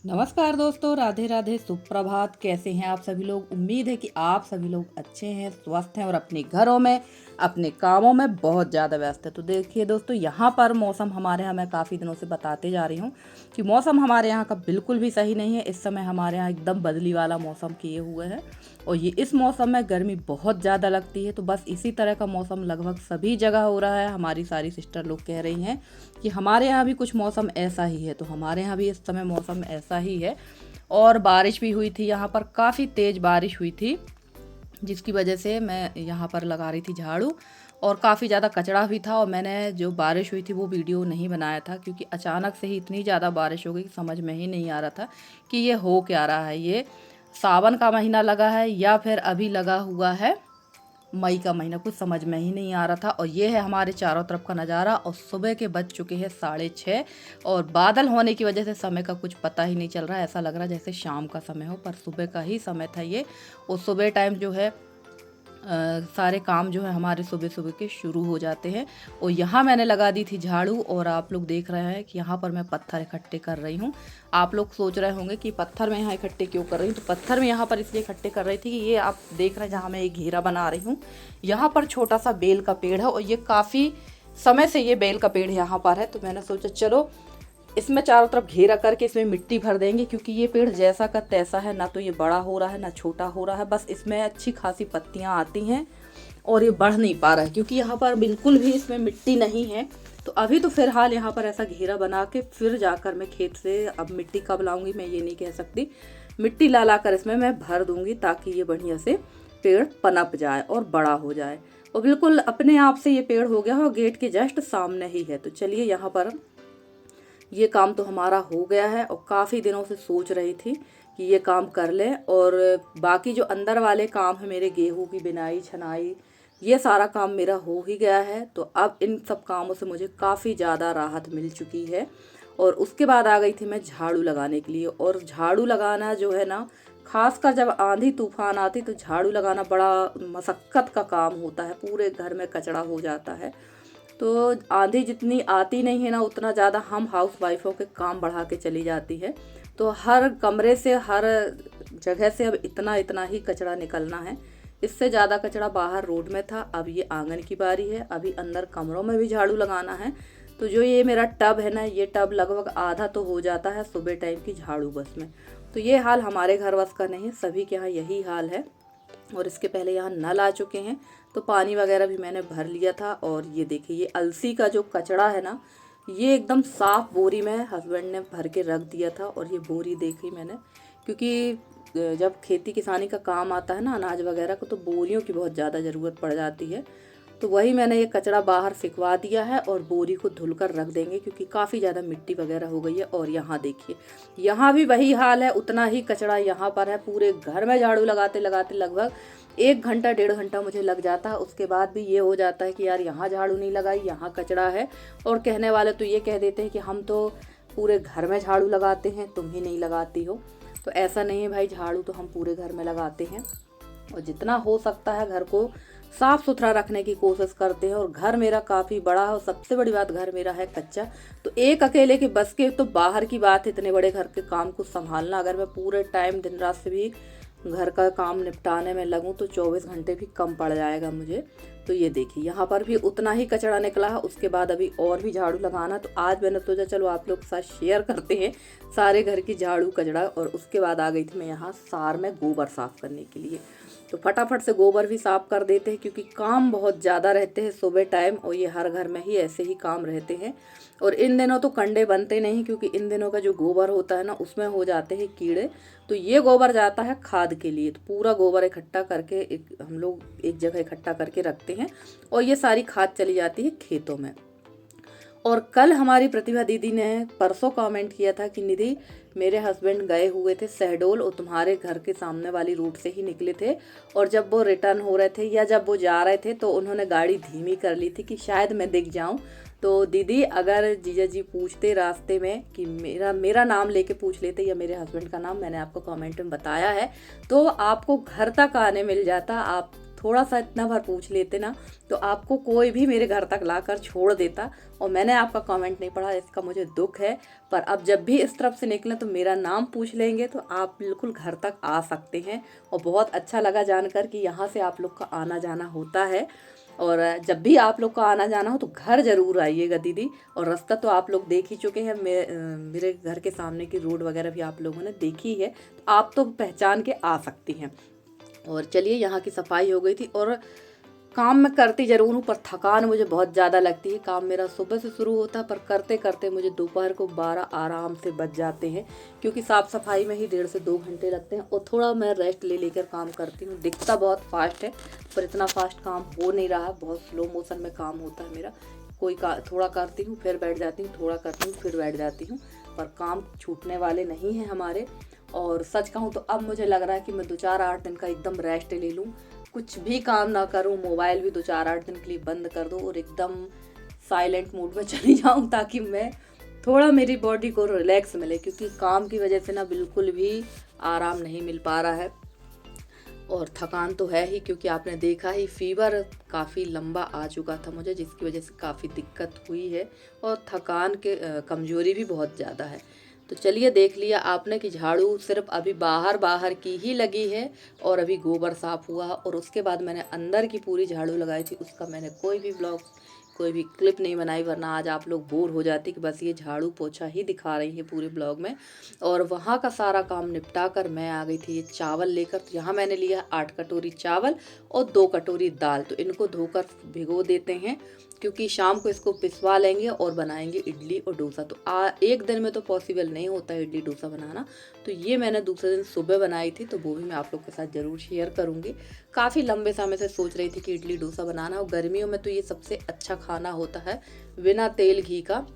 नमस्कार दोस्तों, राधे राधे, सुप्रभात। कैसे हैं आप सभी लोग? उम्मीद है कि आप सभी लोग अच्छे हैं, स्वस्थ हैं और अपने घरों में अपने कामों में बहुत ज़्यादा व्यस्त है। तो देखिए दोस्तों, यहाँ पर मौसम हमारे यहाँ, मैं काफ़ी दिनों से बताते जा रही हूँ कि मौसम हमारे यहाँ का बिल्कुल भी सही नहीं है। इस समय हमारे यहाँ एकदम बदली वाला मौसम किए हुए है और ये इस मौसम में गर्मी बहुत ज़्यादा लगती है। तो बस इसी तरह का मौसम लगभग सभी जगह हो रहा है। हमारी सारी सिस्टर लोग कह रही हैं कि हमारे यहाँ भी कुछ मौसम ऐसा ही है। तो हमारे यहाँ भी इस समय मौसम ऐसा ही है और बारिश भी हुई थी। यहाँ पर काफ़ी तेज़ बारिश हुई थी, जिसकी वजह से मैं यहाँ पर लगा रही थी झाड़ू और काफ़ी ज़्यादा कचरा भी था। और मैंने जो बारिश हुई थी वो वीडियो नहीं बनाया था, क्योंकि अचानक से ही इतनी ज़्यादा बारिश हो गई कि समझ में ही नहीं आ रहा था कि ये हो क्या रहा है। ये सावन का महीना लगा है या फिर अभी लगा हुआ है मई का महीना, कुछ समझ में ही नहीं आ रहा था। और ये है हमारे चारों तरफ का नज़ारा। और सुबह के बज चुके हैं 6:30 और बादल होने की वजह से समय का कुछ पता ही नहीं चल रहा है। ऐसा लग रहा है जैसे शाम का समय हो, पर सुबह का ही समय था ये। और सुबह टाइम जो है सारे काम जो है हमारे सुबह सुबह के शुरू हो जाते हैं। और यहाँ मैंने लगा दी थी झाड़ू और आप लोग देख रहे हैं कि यहाँ पर मैं पत्थर इकट्ठे कर रही हूँ। आप लोग सोच रहे होंगे कि पत्थर मैं यहाँ इकट्ठे क्यों कर रही हूँ। तो पत्थर मैं यहाँ पर इसलिए इकट्ठे कर रही थी कि ये आप देख रहे हैं जहाँ मैं एक घेरा बना रही हूँ, यहाँ पर छोटा सा बेल का पेड़ है और ये काफ़ी समय से ये बेल का पेड़ यहाँ पर है। तो मैंने सोचा चलो इसमें चारों तरफ घेरा करके इसमें मिट्टी भर देंगे, क्योंकि ये पेड़ जैसा का तैसा है, ना तो ये बड़ा हो रहा है ना छोटा हो रहा है। बस इसमें अच्छी खासी पत्तियां आती हैं और ये बढ़ नहीं पा रहा है, क्योंकि यहाँ पर बिल्कुल भी इसमें मिट्टी नहीं है। तो अभी तो फिलहाल यहाँ पर ऐसा घेरा बना के फिर जाकर मैं खेत से अब मिट्टी कब लाऊंगी मैं ये नहीं कह सकती। मिट्टी ला ला कर इसमें मैं भर दूंगी ताकि ये बढ़िया से पेड़ पनप जाए और बड़ा हो जाए। और बिल्कुल अपने आप से ये पेड़ हो गया है और गेट के जस्ट सामने ही है। तो चलिए, यहाँ पर ये काम तो हमारा हो गया है और काफ़ी दिनों से सोच रही थी कि ये काम कर लें। और बाकी जो अंदर वाले काम है, मेरे गेहूं की बिनाई छनाई, ये सारा काम मेरा हो ही गया है। तो अब इन सब कामों से मुझे काफ़ी ज़्यादा राहत मिल चुकी है। और उसके बाद आ गई थी मैं झाड़ू लगाने के लिए। और झाड़ू लगाना जो है ना, खासकर जब आंधी तूफान आती तो झाड़ू लगाना बड़ा मशक्क़त का काम होता है। पूरे घर में कचरा हो जाता है। तो आंधी जितनी आती नहीं है ना, उतना ज़्यादा हम हाउस वाइफों के काम बढ़ा के चली जाती है। तो हर कमरे से, हर जगह से अब इतना इतना ही कचरा निकलना है। इससे ज़्यादा कचरा बाहर रोड में था। अब ये आंगन की बारी है। अभी अंदर कमरों में भी झाड़ू लगाना है। तो जो ये मेरा टब है ना, ये टब लगभग आधा तो हो जाता है सुबह टाइम की झाड़ू बस में। तो ये हाल हमारे घर बस का नहीं है, सभी के यहाँ यही हाल है। और इसके पहले यहाँ नल आ चुके हैं, तो पानी वगैरह भी मैंने भर लिया था। और ये देखिए, ये अलसी का जो कचरा है ना, ये एकदम साफ बोरी में हस्बैंड ने भर के रख दिया था। और ये बोरी देखी मैंने, क्योंकि जब खेती किसानी का काम आता है ना, अनाज वगैरह को, तो बोरियों की बहुत ज़्यादा ज़रूरत पड़ जाती है। तो वही मैंने ये कचरा बाहर फिकवा दिया है और बोरी को धुलकर रख देंगे, क्योंकि काफ़ी ज़्यादा मिट्टी वगैरह हो गई है। और यहाँ देखिए, यहाँ भी वही हाल है, उतना ही कचरा यहाँ पर है। पूरे घर में झाड़ू लगाते लगाते लगभग 1 घंटा 1.5 घंटा मुझे लग जाता है। उसके बाद भी ये हो जाता है कि यार यहाँ झाड़ू नहीं लगाई, यहाँ कचरा है। और कहने वाले तो ये कह देते हैं कि हम तो पूरे घर में झाड़ू लगाते हैं, तुम ही नहीं लगाती हो। तो ऐसा नहीं है भाई, झाड़ू तो हम पूरे घर में लगाते हैं और जितना हो सकता है घर को साफ़ सुथरा रखने की कोशिश करते हैं। और घर मेरा काफ़ी बड़ा है और सबसे बड़ी बात, घर मेरा है कच्चा। तो एक अकेले के बस के तो बाहर की बात है, इतने बड़े घर के काम को संभालना। अगर मैं पूरे टाइम दिन रात से भी घर का काम निपटाने में लगूं तो 24 घंटे भी कम पड़ जाएगा मुझे। तो ये देखिए, यहाँ पर भी उतना ही कचरा निकला है। उसके बाद अभी और भी झाड़ू लगाना। तो आज मैंने सोचा चलो आप लोग के साथ शेयर करते हैं सारे घर की झाड़ू कचरा। और उसके बाद आ गई थी मैं यहाँ सार में गोबर साफ़ करने के लिए। तो फटाफट से गोबर भी साफ़ कर देते हैं, क्योंकि काम बहुत ज़्यादा रहते हैं सुबह टाइम। और ये हर घर में ही ऐसे ही काम रहते हैं। और इन दिनों तो कंडे बनते नहीं, क्योंकि इन दिनों का जो गोबर होता है ना, उसमें हो जाते हैं कीड़े। तो ये गोबर जाता है खाद के लिए। तो पूरा गोबर इकट्ठा करके हम लोग एक जगह इकट्ठा करके रखते हैं और ये सारी खाद चली जाती है खेतों में। और कल हमारी प्रतिभा दीदी ने परसों कमेंट किया था कि निधि, मेरे हस्बैंड गए हुए थे शहडोल और तुम्हारे घर के सामने वाली रूट से ही निकले थे। और जब वो रिटर्न हो रहे थे या जब वो जा रहे थे तो उन्होंने गाड़ी धीमी कर ली थी कि शायद मैं दिख जाऊं। तो दीदी, अगर जीजा जी पूछते रास्ते में कि मेरा नाम लेके पूछ लेते या मेरे हस्बैंड का नाम, मैंने आपको कमेंट में बताया है, तो आपको घर तक आने मिल जाता। आप थोड़ा सा इतना भर पूछ लेते ना तो आपको कोई भी मेरे घर तक लाकर छोड़ देता। और मैंने आपका कमेंट नहीं पढ़ा, इसका मुझे दुख है। पर अब जब भी इस तरफ से निकले तो मेरा नाम पूछ लेंगे तो आप बिल्कुल घर तक आ सकते हैं। और बहुत अच्छा लगा जानकर कि यहाँ से आप लोग का आना जाना होता है। और जब भी आप लोग का आना जाना हो तो घर ज़रूर आइएगा दीदी। और रास्ता तो आप लोग देख ही चुके हैं, मेरे घर के सामने की रोड वगैरह भी आप लोगों ने देखी है, तो आप तो पहचान के आ सकती हैं। और चलिए, यहाँ की सफाई हो गई थी और काम मैं करती ज़रूर हूँ पर थकान मुझे बहुत ज़्यादा लगती है। काम मेरा सुबह से शुरू होता है पर करते करते मुझे दोपहर को 12 आराम से बज जाते हैं, क्योंकि साफ़ सफाई में ही 1.5 से 2 घंटे लगते हैं। और थोड़ा मैं रेस्ट ले लेकर काम करती हूँ। दिखता बहुत फास्ट है पर इतना फास्ट काम हो नहीं रहा, बहुत स्लो मोशन में काम होता है मेरा। थोड़ा करती हूँ फिर बैठ जाती हूँ, थोड़ा करती हूँ फिर बैठ जाती हूँ, पर काम छूटने वाले नहीं हैं हमारे। और सच कहूँ तो अब मुझे लग रहा है कि मैं 2-4-8 दिन का एकदम रेस्ट ले लूँ, कुछ भी काम ना करूं, मोबाइल भी 2-4-8 दिन के लिए बंद कर दूं और एकदम साइलेंट मोड में चली जाऊं, ताकि मैं थोड़ा मेरी बॉडी को रिलैक्स मिले, क्योंकि काम की वजह से ना बिल्कुल भी आराम नहीं मिल पा रहा है। और थकान तो है ही, क्योंकि आपने देखा ही फीवर काफ़ी लंबा आ चुका था मुझे, जिसकी वजह से काफ़ी दिक्कत हुई है। और थकान के कमज़ोरी भी बहुत ज़्यादा है। तो चलिए, देख लिया आपने कि झाड़ू सिर्फ अभी बाहर बाहर की ही लगी है और अभी गोबर साफ़ हुआ, और उसके बाद मैंने अंदर की पूरी झाड़ू लगाई थी। उसका मैंने कोई भी ब्लॉग, कोई भी क्लिप नहीं बनाई, वरना आज आप लोग बोर हो जाते कि बस ये झाड़ू पोछा ही दिखा रही है पूरे ब्लॉग में। और वहाँ का सारा काम निपटा कर मैं आ गई थी ये चावल लेकर। तो यहाँ मैंने लिया 8 कटोरी चावल और 2 कटोरी दाल। तो इनको धोकर भिगो देते हैं, क्योंकि शाम को इसको पिसवा लेंगे और बनाएंगे इडली और डोसा। तो एक दिन में तो पॉसिबल नहीं होता है इडली डोसा बनाना। तो ये मैंने दूसरे दिन सुबह बनाई थी, तो वो भी मैं आप लोग के साथ ज़रूर शेयर करूँगी। काफ़ी लंबे समय से सोच रही थी कि इडली डोसा बनाना, और गर्मियों में तो ये सबसे अच्छा खाना होता है बिना तेल घी का।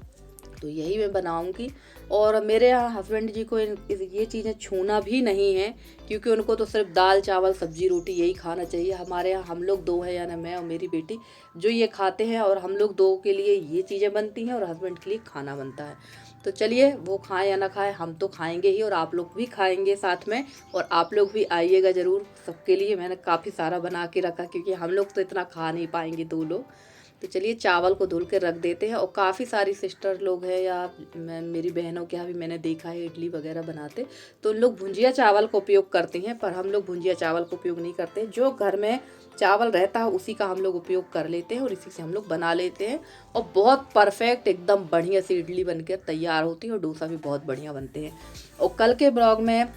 तो यही मैं बनाऊंगी। और मेरे यहाँ हस्बैंड जी को ये चीज़ें छूना भी नहीं है, क्योंकि उनको तो सिर्फ दाल चावल सब्जी रोटी यही खाना चाहिए। हमारे यहाँ हम लोग 2 हैं, यानी मैं और मेरी बेटी, जो ये खाते हैं, और हम लोग 2 के लिए ये चीज़ें बनती हैं और हस्बैंड के लिए खाना बनता है। तो चलिए, वो खाएं या ना खाएं, हम तो खाएंगे ही और आप लोग भी खाएंगे साथ में। और आप लोग भी आइएगा ज़रूर, सबके लिए मैंने काफ़ी सारा बना के रखा, क्योंकि हम लोग तो इतना खा नहीं पाएंगे 2 लोग। तो चलिए, चावल को धुल के रख देते हैं। और काफ़ी सारी सिस्टर लोग हैं या मेरी बहनों के यहाँ भी मैंने देखा है इडली वगैरह बनाते, तो उन लोग भुंजिया चावल का उपयोग करते हैं, पर हम लोग भुंजिया चावल का उपयोग नहीं करते। जो घर में चावल रहता है उसी का हम लोग उपयोग कर लेते हैं और इसी से हम लोग बना लेते हैं। और बहुत परफेक्ट एकदम बढ़िया सी इडली बनकर तैयार होती है और डोसा भी बहुत बढ़िया बनते हैं। और कल के ब्लॉग में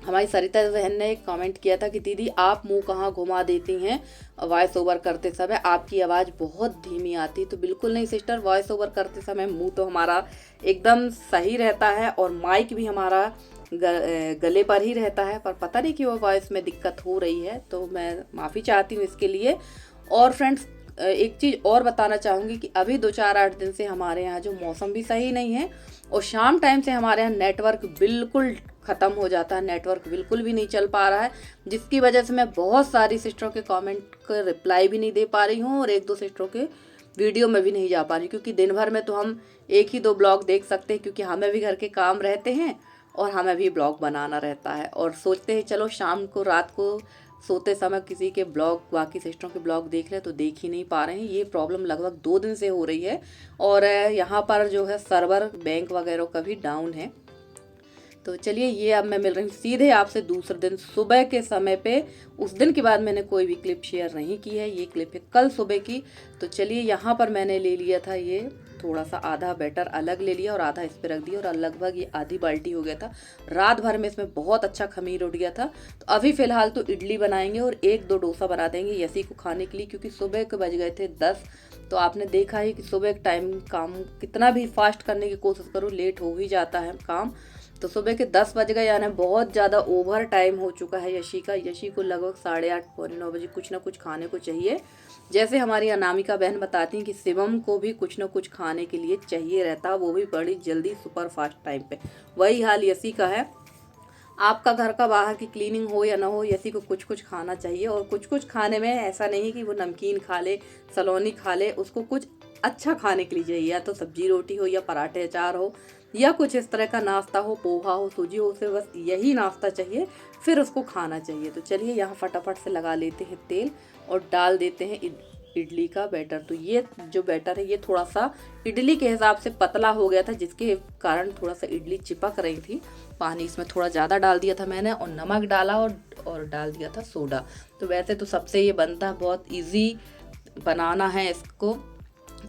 हमारी सरिता बहन ने एक कमेंट किया था कि दीदी आप मुंह कहाँ घुमा देती हैं वॉइस ओवर करते समय, आपकी आवाज़ बहुत धीमी आती। तो बिल्कुल नहीं सिस्टर, वॉइस ओवर करते समय मुंह तो हमारा एकदम सही रहता है और माइक भी हमारा गले पर ही रहता है, पर पता नहीं क्यों वॉइस में दिक्कत हो रही है, तो मैं माफ़ी चाहती हूँ इसके लिए। और फ्रेंड्स, एक चीज़ और बताना चाहूँगी कि अभी 2-4-8 दिन से हमारे यहाँ जो मौसम भी सही नहीं है, और शाम टाइम से हमारे यहाँ नेटवर्क बिल्कुल ख़त्म हो जाता है, नेटवर्क बिल्कुल भी नहीं चल पा रहा है, जिसकी वजह से मैं बहुत सारी सिस्टरों के कमेंट का रिप्लाई भी नहीं दे पा रही हूँ और 1-2 सिस्टरों के वीडियो में भी नहीं जा पा रही, क्योंकि दिन भर में तो हम 1 ही 2 ब्लॉग देख सकते हैं, क्योंकि हमें भी घर के काम रहते हैं और हमें भी ब्लॉग बनाना रहता है। और सोचते हैं चलो शाम को, रात को सोते समय किसी के ब्लॉग, बाकी सिस्टरों के ब्लॉग देख ले, तो देख ही नहीं पा रहे हैं। ये प्रॉब्लम लगभग 2 दिन से हो रही है। और यहाँ पर जो है सर्वर बैंक वगैरह का भी डाउन है। तो चलिए, ये अब मैं मिल रही हूँ सीधे आपसे दूसरे दिन सुबह के समय पे। उस दिन के बाद मैंने कोई भी क्लिप शेयर नहीं की है, ये क्लिप है कल सुबह की। तो चलिए, यहाँ पर मैंने ले लिया था ये थोड़ा सा आधा बैटर अलग ले लिया और आधा इस पर रख दिया, और लगभग ये आधी बाल्टी हो गया था। रात भर में इसमें बहुत अच्छा खमीर उठ गया था। तो अभी फ़िलहाल तो इडली बनाएंगे और 1-2 डोसा बना देंगे यसी को खाने के लिए, क्योंकि सुबह के बज गए थे 10। तो आपने देखा ही कि सुबह के टाइम काम कितना भी फास्ट करने की कोशिश करो, लेट हो ही जाता है काम। तो सुबह के 10 बज गए, यानी बहुत ज़्यादा ओवर टाइम हो चुका है यशी का। यशी को लगभग 8:30 पौने 9 बजे कुछ ना कुछ खाने को चाहिए। जैसे हमारी अनामिका बहन बताती हैं कि शिवम को भी कुछ ना कुछ खाने के लिए चाहिए रहता, वो भी बड़ी जल्दी सुपर फास्ट टाइम पे। वही हाल यशी का है। आपका घर का बाहर की क्लीनिंग हो या ना हो, यसी को कुछ कुछ खाना चाहिए। और कुछ कुछ खाने में ऐसा नहीं कि वो नमकीन खा ले, सलोनी खा ले, उसको कुछ अच्छा खाने के लिए चाहिए, या तो सब्जी रोटी हो या पराठे अचार हो, या कुछ इस तरह का नाश्ता हो, पोहा हो, सूजी हो, उसे बस यही नाश्ता चाहिए, फिर उसको खाना चाहिए। तो चलिए यहाँ फटाफट से लगा लेते हैं तेल और डाल देते हैं इडली का बैटर। तो ये जो बैटर है ये थोड़ा सा इडली के हिसाब से पतला हो गया था, जिसके कारण थोड़ा सा इडली चिपक रही थी। पानी इसमें थोड़ा ज़्यादा डाल दिया था मैंने और नमक डाला और डाल दिया था सोडा। तो वैसे तो सबसे ये बनता है, बहुत इजी बनाना है इसको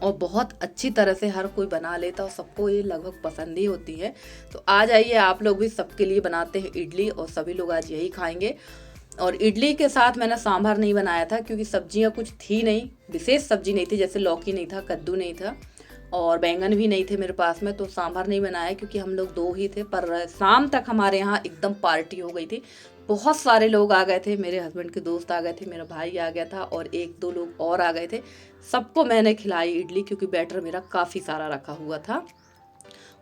और बहुत अच्छी तरह से हर कोई बना लेता है और सबको ये लगभग पसंद ही होती है। तो आ जाइए आप लोग भी, सबके लिए बनाते हैं इडली और सभी लोग आज यही खाएंगे। और इडली के साथ मैंने सांभर नहीं बनाया था क्योंकि सब्जियां कुछ थी नहीं, विशेष सब्जी नहीं थी, जैसे लौकी नहीं था, कद्दू नहीं था और बैंगन भी नहीं थे मेरे पास में। तो सांभर नहीं बनाया क्योंकि हम लोग 2 ही थे। पर शाम तक हमारे यहाँ एकदम पार्टी हो गई थी, बहुत सारे लोग आ गए थे, मेरे हस्बैंड के दोस्त आ गए थे, मेरा भाई आ गया था और 1-2 लोग और आ गए थे। सबको मैंने खिलाई इडली क्योंकि बैटर मेरा काफ़ी सारा रखा हुआ था।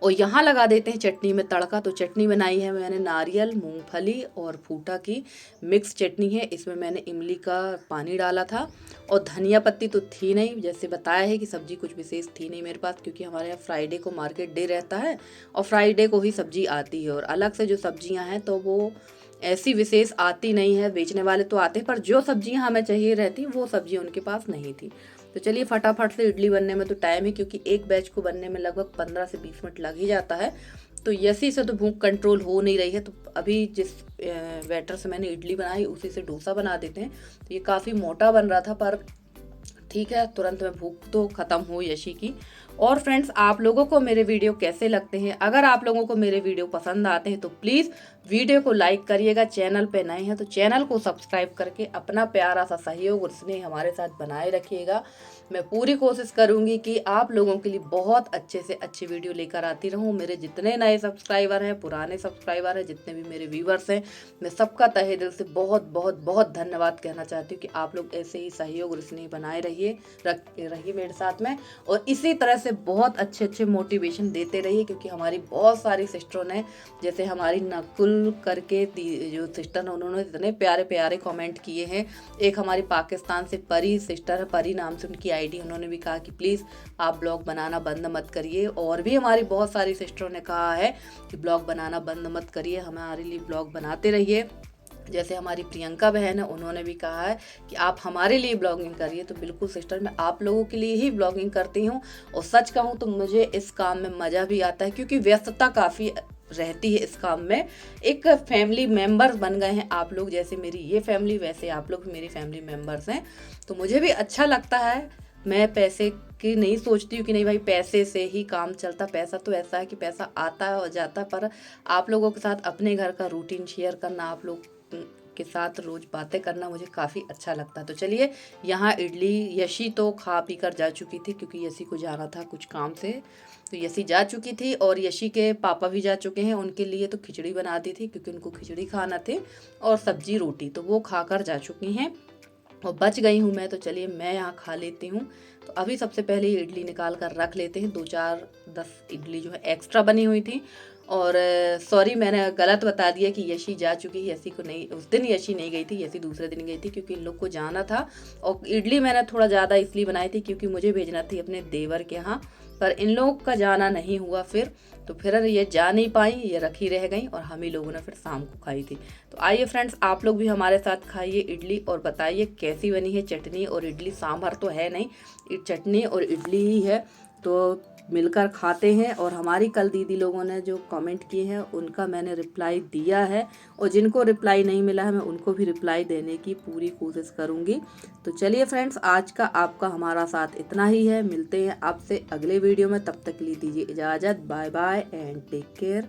और यहाँ लगा देते हैं चटनी में तड़का। तो चटनी बनाई है मैंने नारियल, मूंगफली और फूटा की मिक्स चटनी है। इसमें मैंने इमली का पानी डाला था और धनिया पत्ती तो थी नहीं, जैसे बताया है कि सब्जी कुछ विशेष थी नहीं मेरे पास क्योंकि हमारे यहाँ फ्राइडे को मार्केट डे रहता है और फ्राइडे को ही सब्जी आती है। और अलग से जो सब्जियाँ हैं तो वो ऐसी विशेष आती नहीं है, बेचने वाले तो आते हैं पर जो सब्जियां हमें चाहिए रहती वो सब्जियां उनके पास नहीं थी। तो चलिए फटाफट से, इडली बनने में तो टाइम है क्योंकि एक बैच को बनने में लगभग 15 से 20 मिनट लग ही जाता है। तो यसी से तो भूख कंट्रोल हो नहीं रही है। तो अभी जिस बैटर से मैंने इडली बनाई उसी से डोसा बना देते हैं। तो ये काफ़ी मोटा बन रहा था पर ठीक है, तुरंत में भूख तो ख़त्म हो यशी की। और फ्रेंड्स, आप लोगों को मेरे वीडियो कैसे लगते हैं? अगर आप लोगों को मेरे वीडियो पसंद आते हैं तो प्लीज़ वीडियो को लाइक करिएगा। चैनल पे नए हैं तो चैनल को सब्सक्राइब करके अपना प्यारा सा सहयोग और स्नेह हमारे साथ बनाए रखिएगा। मैं पूरी कोशिश करूंगी कि आप लोगों के लिए बहुत अच्छे से अच्छी वीडियो लेकर आती रहूं। मेरे जितने नए सब्सक्राइबर हैं, पुराने सब्सक्राइबर हैं, जितने भी मेरे व्यूवर्स हैं, मैं सबका तहे दिल से बहुत बहुत बहुत धन्यवाद कहना चाहती हूँ कि आप लोग ऐसे ही सहयोग और स्नेह बनाए रहिए मेरे साथ में और इसी तरह से बहुत अच्छे अच्छे मोटिवेशन देते रहिए क्योंकि हमारी बहुत सारी सिस्टरों ने, जैसे हमारी नकुल करके जो सिस्टर है, उन्होंने इतने प्यारे प्यारे कमेंट किए हैं। एक हमारी पाकिस्तान से परी सिस्टर है, परी नाम से उनकी आईडी, उन्होंने भी कहा कि प्लीज़ आप ब्लॉग बनाना बंद मत करिए। और भी हमारी बहुत सारी सिस्टरों ने कहा है कि ब्लॉग बनाना बंद मत करिए, हमारे लिए ब्लॉग बनाते रहिए। जैसे हमारी प्रियंका बहन है, उन्होंने भी कहा है कि आप हमारे लिए ब्लॉगिंग करिए। तो बिल्कुल सिस्टर, मैं आप लोगों के लिए ही ब्लॉगिंग करती हूँ और सच कहूँ तो मुझे इस काम में मज़ा भी आता है क्योंकि व्यस्तता काफ़ी रहती है इस काम में। एक फैमिली मेंबर्स बन गए हैं आप लोग, जैसे मेरी ये फैमिली वैसे आप लोग भी मेरी फैमिली मेंबर्स हैं। तो मुझे भी अच्छा लगता है। मैं पैसे की नहीं सोचती हूँ कि नहीं भाई पैसे से ही काम चलता, पैसा तो ऐसा है कि पैसा आता है और जाता है, पर आप लोगों के साथ अपने घर का रूटीन शेयर करना, आप लोग के साथ रोज बातें करना मुझे काफ़ी अच्छा लगता है। तो चलिए, यहाँ इडली यशी तो खा पी कर जा चुकी थी क्योंकि यशी को जाना था कुछ काम से, तो यशी जा चुकी थी और यशी के पापा भी जा चुके हैं। उनके लिए तो खिचड़ी बना दी थी क्योंकि उनको खिचड़ी खाना थे और सब्जी रोटी, तो वो खाकर जा चुकी हैं और बच गई हूँ मैं। तो चलिए मैं यहाँ खा लेती हूँ। तो अभी सबसे पहले ये इडली निकाल कर रख लेते हैं। 2-4-10 इडली जो है एक्स्ट्रा बनी हुई थी। और सॉरी, मैंने गलत बता दिया कि यशी जा चुकी है। यशी को नहीं, उस दिन यशी नहीं गई थी, यशी दूसरे दिन गई थी क्योंकि इन लोग को जाना था। और इडली मैंने थोड़ा ज़्यादा इसलिए बनाई थी क्योंकि मुझे भेजना थी अपने देवर के यहाँ, पर इन लोगों का जाना नहीं हुआ फिर ये जा नहीं पाई, ये रखी रह गई और हम ही लोगों ने फिर शाम को खाई थी। तो आइए फ्रेंड्स, आप लोग भी हमारे साथ खाइए इडली और बताइए कैसी बनी है चटनी और इडली। सांभर तो है नहीं, चटनी और इडली ही है। तो मिलकर खाते हैं। और हमारी कल दीदी लोगों ने जो कमेंट किए हैं उनका मैंने रिप्लाई दिया है और जिनको रिप्लाई नहीं मिला है मैं उनको भी रिप्लाई देने की पूरी कोशिश करूँगी। तो चलिए फ्रेंड्स, आज का आपका हमारा साथ इतना ही है। मिलते हैं आपसे अगले वीडियो में, तब तक के लिए दीजिए इजाज़त। Bye bye and take care.